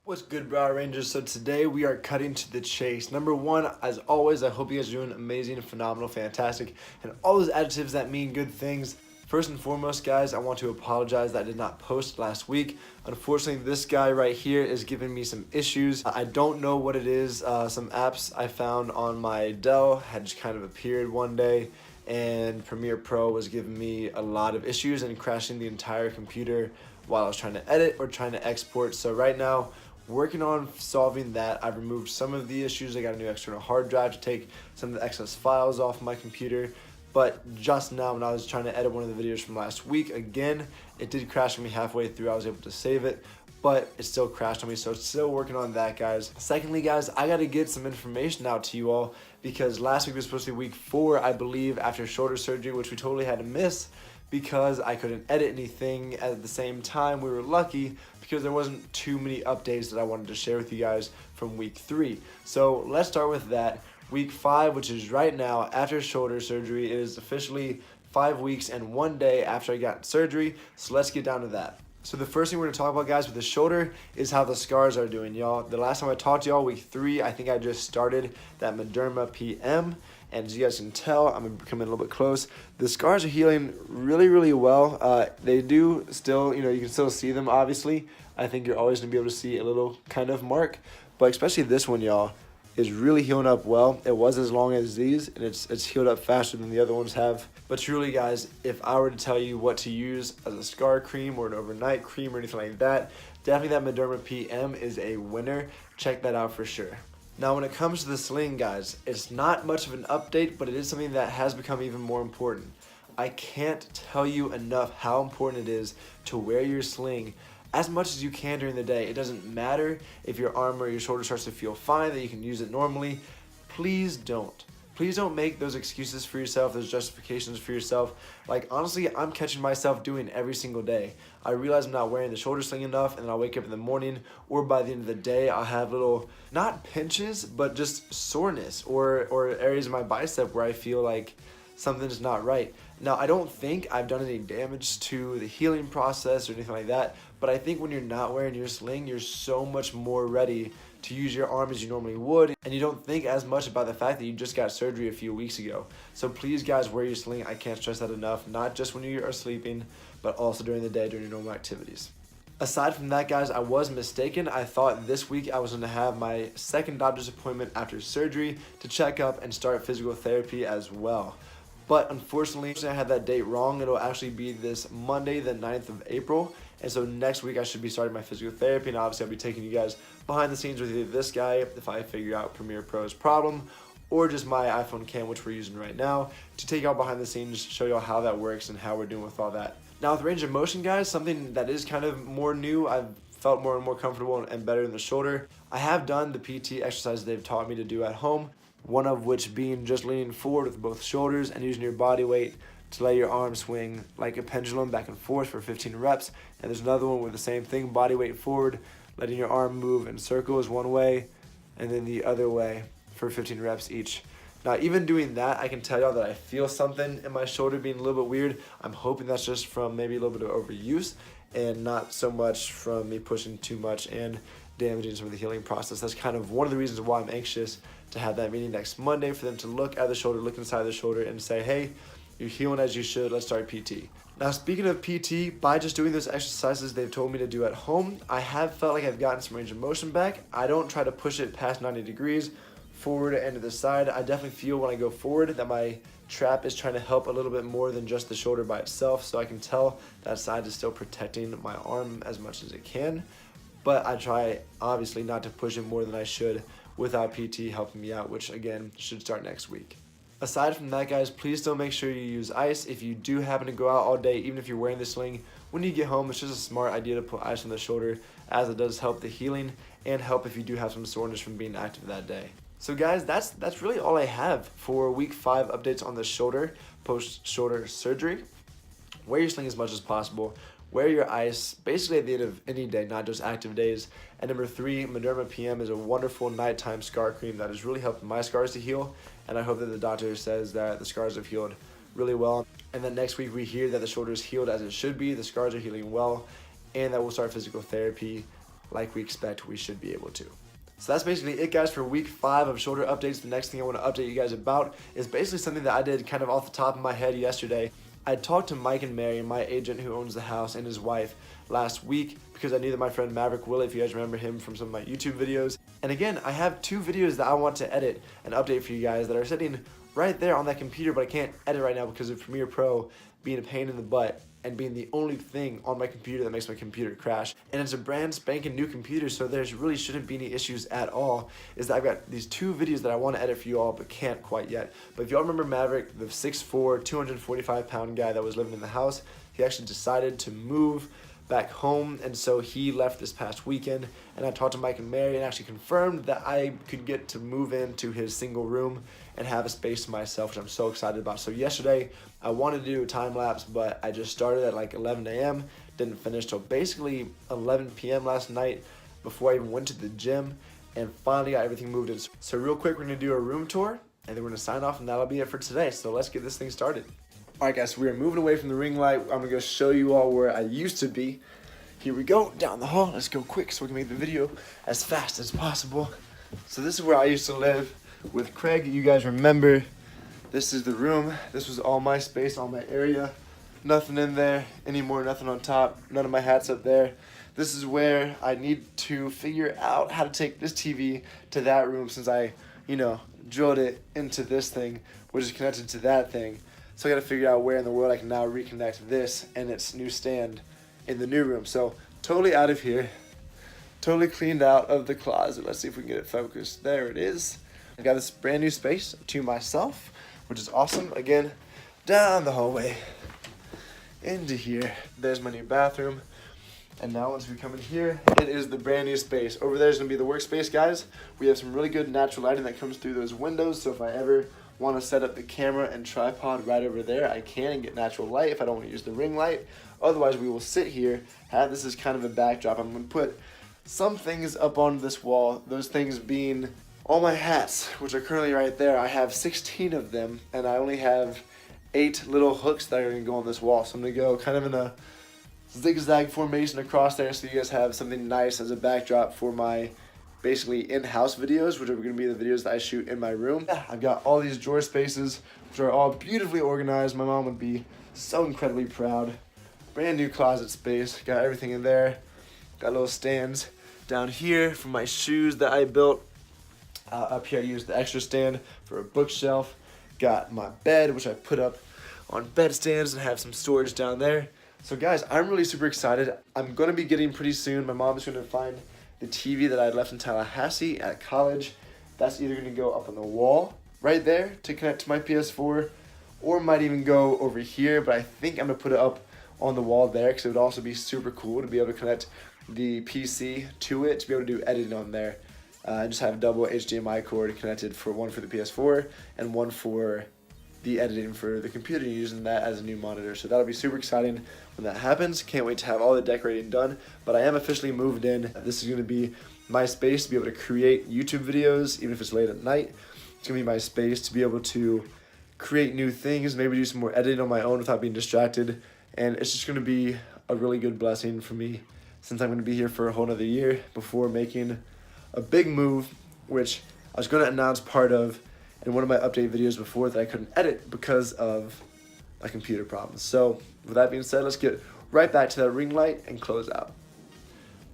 What's good, Brow Rangers? So today we are cutting to the chase. Number one, as always, I hope you guys are doing amazing, phenomenal, fantastic, and all those adjectives that mean good things. First and foremost, guys, I want to apologize that I did not post last week. Unfortunately, this guy right here is giving me some issues. I don't know what it is. Some apps I found on my Dell had just kind of appeared one day, and Premiere Pro was giving me a lot of issues and crashing the entire computer while I was trying to edit or trying to export. So right now, working on solving that. I've removed some of the issues. I got a new external hard drive to take some of the excess files off my computer. But just now, when I was trying to edit one of the videos from last week, again, it did crash on me halfway through. I was able to save it, but it still crashed on me, so still working on that, guys. Secondly, guys, I got to get some information out to you all because last week was supposed to be week 4, I believe, after shoulder surgery, which we totally had to miss because I couldn't edit anything at the same time. We were lucky because there wasn't too many updates that I wanted to share with you guys from week 3. So let's start with that. Week 5, which is right now after shoulder surgery, it is officially 5 weeks and 1 day after I got surgery. So let's get down to that. So the first thing we're gonna talk about, guys, with the shoulder is how the scars are doing, y'all. The last time I talked to y'all, week 3, I think I just started that Mederma PM. And as you guys can tell, I'm becoming a little bit close. The scars are healing really, really well. They do still, you can still see them, obviously. I think you're always gonna be able to see a little kind of mark. But especially this one, y'all, is really healing up well. It was as long as these, and it's healed up faster than the other ones have. But truly, guys, if I were to tell you what to use as a scar cream or an overnight cream or anything like that, definitely that Mederma PM is a winner. Check that out for sure. Now, when it comes to the sling, guys, it's not much of an update, but it is something that has become even more important. I can't tell you enough how important it is to wear your sling as much as you can during the day. It doesn't matter if your arm or your shoulder starts to feel fine, that you can use it normally. Please don't. Please don't make those excuses for yourself, those justifications for yourself. Like, honestly, I'm catching myself doing every single day. I realize I'm not wearing the shoulder sling enough, and then I'll wake up in the morning, or by the end of the day, I'll have little, not pinches, but just soreness, or areas of my bicep where I feel like something's not right. Now, I don't think I've done any damage to the healing process or anything like that, but I think when you're not wearing your sling, you're so much more ready to use your arm as you normally would, and you don't think as much about the fact that you just got surgery a few weeks ago. So please, guys, wear your sling. I can't stress that enough, not just when you are sleeping, but also during the day, during your normal activities. Aside from that, guys, I was mistaken. I thought this week I was going to have my second doctor's appointment after surgery to check up and start physical therapy as well. But unfortunately, I had that date wrong. It'll actually be this Monday, the 9th of April. And so next week I should be starting my physical therapy, and obviously I'll be taking you guys behind the scenes with either this guy, if I figure out Premiere Pro's problem, or just my iPhone cam, which we're using right now, to take y'all behind the scenes, show y'all how that works and how we're doing with all that. Now with range of motion, guys, something that is kind of more new, I've felt more and more comfortable and better in the shoulder. I have done the PT exercises they've taught me to do at home, one of which being just leaning forward with both shoulders and using your body weight to let your arm swing like a pendulum back and forth for 15 reps. And there's another one with the same thing, body weight forward, letting your arm move in circles one way and then the other way for 15 reps each. Now, even doing that, I can tell y'all that I feel something in my shoulder being a little bit weird. I'm hoping that's just from maybe a little bit of overuse and not so much from me pushing too much and damaging some of the healing process. That's kind of one of the reasons why I'm anxious to have that meeting next Monday, for them to look at the shoulder, look inside the shoulder and say, hey, you're healing as you should, let's start PT. Now, speaking of PT, by just doing those exercises they've told me to do at home, I have felt like I've gotten some range of motion back. I don't try to push it past 90 degrees, forward and to the side. I definitely feel when I go forward that my trap is trying to help a little bit more than just the shoulder by itself, so I can tell that side is still protecting my arm as much as it can. But I try, obviously, not to push it more than I should without PT helping me out, which, again, should start next week. Aside from that, guys, please still make sure you use ice. If you do happen to go out all day, even if you're wearing the sling, when you get home, it's just a smart idea to put ice on the shoulder, as it does help the healing and help if you do have some soreness from being active that day. So guys, that's really all I have for week 5 updates on the shoulder, post-shoulder surgery. Wear your sling as much as possible. Wear your ice basically at the end of any day, not just active days. And number 3, Mederma PM is a wonderful nighttime scar cream that has really helped my scars to heal. And I hope that the doctor says that the scars have healed really well. And then next week we hear that the shoulder is healed as it should be, the scars are healing well, and that we'll start physical therapy like we expect we should be able to. So that's basically it, guys, for week 5 of shoulder updates. The next thing I want to update you guys about is basically something that I did kind of off the top of my head yesterday. I talked to Mike and Mary, my agent who owns the house, and his wife last week because I knew that my friend Maverick Willie, if you guys remember him from some of my YouTube videos. And again, I have 2 videos that I want to edit and update for you guys that are sitting right there on that computer, but I can't edit right now because of Premiere Pro being a pain in the butt and being the only thing on my computer that makes my computer crash. And it's a brand spanking new computer, so there really shouldn't be any issues at all. Is that I've got these 2 videos that I want to edit for you all, but can't quite yet. But if y'all remember Maverick, the 6'4", 245-pound guy that was living in the house, he actually decided to move back home, and so he left this past weekend, and I talked to Mike and Mary and actually confirmed that I could get to move into his single room and have a space to myself, which I'm so excited about. So yesterday I wanted to do a time lapse, but I just started at like 11 a.m. didn't finish till basically 11 p.m. last night before I even went to the gym, and finally got everything moved in. So real quick, we're gonna do a room tour and then we're gonna sign off, and that'll be it for today. So let's get this thing started. Alright guys, so we are moving away from the ring light. I'm gonna go show you all where I used to be. Here we go, down the hall. Let's go quick so we can make the video as fast as possible. So this is where I used to live with Craig. You guys remember, this is the room. This was all my space, all my area. Nothing in there anymore, nothing on top, none of my hats up there. This is where I need to figure out how to take this TV to that room, since I, drilled it into this thing, which is connected to that thing. So I gotta figure out where in the world I can now reconnect this and its new stand in the new room. So totally out of here, totally cleaned out of the closet. Let's see if we can get it focused. There it is. I got this brand new space to myself, which is awesome. Again, down the hallway into here. There's my new bathroom. And now once we come in here, it is the brand new space. Over there is gonna be the workspace, guys. We have some really good natural lighting that comes through those windows, so if I ever want to set up the camera and tripod right over there, I can, and get natural light if I don't want to use the ring light. Otherwise, we will sit here, have this as kind of a backdrop. I'm going to put some things up on this wall, those things being all my hats, which are currently right there. I have 16 of them, and I only have 8 little hooks that are going to go on this wall. So I'm going to go kind of in a zigzag formation across there so you guys have something nice as a backdrop for my basically in-house videos, which are going to be the videos that I shoot in my room. I've got all these drawer spaces, which are all beautifully organized. My mom would be so incredibly proud. Brand new closet space, got everything in there. Got little stands down here for my shoes that I built. Up here I used the extra stand for a bookshelf. Got my bed, which I put up on bed stands, and have some storage down there. So guys, I'm really super excited. I'm going to be getting pretty soon. My mom is going to find the TV that I had left in Tallahassee at college. That's either going to go up on the wall right there to connect to my PS4, or might even go over here, but I think I'm going to put it up on the wall there because it would also be super cool to be able to connect the PC to it, to be able to do editing on there. I just have double HDMI cord connected, for one for the PS4 and one for the editing for the computer, using that as a new monitor. So that'll be super exciting when that happens. Can't wait to have all the decorating done, but I am officially moved in. This is going to be my space to be able to create YouTube videos, even if it's late at night. It's going to be my space to be able to create new things, maybe do some more editing on my own without being distracted, and it's just going to be a really good blessing for me, since I'm going to be here for a whole nother year before making a big move, which I was going to announce part of in one of my update videos before that I couldn't edit because of my computer problems. So with that being said, let's get right back to that ring light and close out.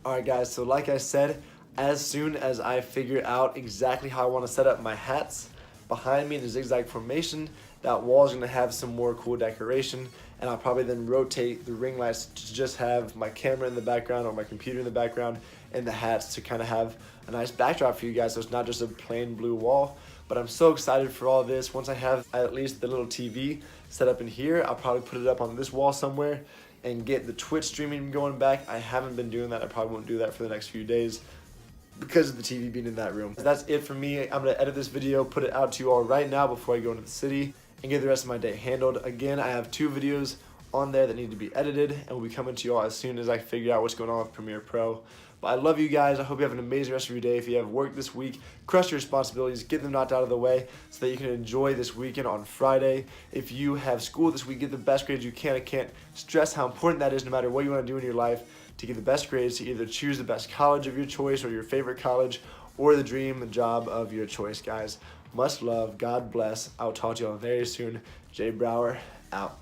Alright guys, so like I said, as soon as I figure out exactly how I want to set up my hats behind me in a zigzag formation, that wall is going to have some more cool decoration, and I'll probably then rotate the ring lights to just have my camera in the background or my computer in the background, and the hats to kind of have a nice backdrop for you guys, so it's not just a plain blue wall. But I'm so excited for all this. Once I have at least the little TV set up in here, I'll probably put it up on this wall somewhere and get the Twitch streaming going back. I haven't been doing that. I probably won't do that for the next few days because of the TV being in that room. That's it for me. I'm going to edit this video, put it out to you all right now before I go into the city, and get the rest of my day handled. Again, I have 2 videos on there that need to be edited, and will be coming to you all as soon as I figure out what's going on with Premiere Pro. But I love you guys. I hope you have an amazing rest of your day. If you have work this week, crush your responsibilities, get them knocked out of the way so that you can enjoy this weekend on Friday. If you have school this week, get the best grades you can. I can't stress how important that is no matter what you want to do in your life. to get the best grades to either choose the best college of your choice or your favorite college, or the dream job of your choice, guys. Much love. God bless. I'll talk to you all very soon. Jay Brower, out.